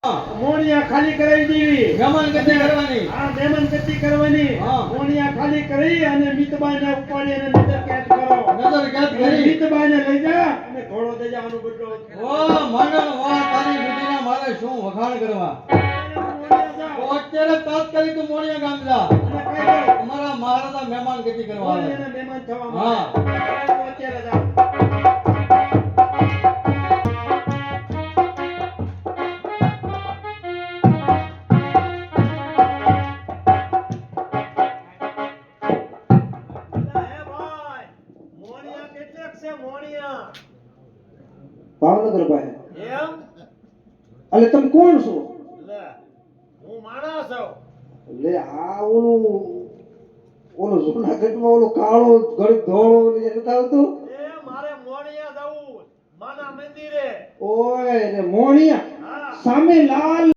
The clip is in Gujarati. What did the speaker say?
મોણિયા ખાલી કરાવી દેવી, મહેમાન ગતિ કરવાની. હા મહેમાન ગતિ કરવાની. હા. મોણિયા ખાલી કરી અને મીતબાઈને ઉપાડી અને નજર કેદ કરો. નજર કેદ કરી. મીતબાઈને લઈ જા અને ઘોડો દઈ જા આનું બદલો. વાહ મંડળ વાહ, તારી બુદ્ધિના મારે શું વખાણ કરવા. તો અત્યારે તાત્કાલિક તું મોણિયા ગામ જા. અને કઈ ગયો? અમારા મહારાજા મહેમાન ગતિ કરવા આવે. મોણિયાના મહેમાન થવા હા. માટે. તો અત્યારે જા. ભાવનગર પાસે. એમ? એટલે તમે કોણ છો? લે હું માણસ છું. એટલે આ ઓલો જૂનાગઢમાં ઓલો કાળો ગળું ધોળો ને જે નતા આવતું? એ મારે મોણિયા જવું માના મંદિરે. ઓય રે મોણિયા હા. સામે લાલ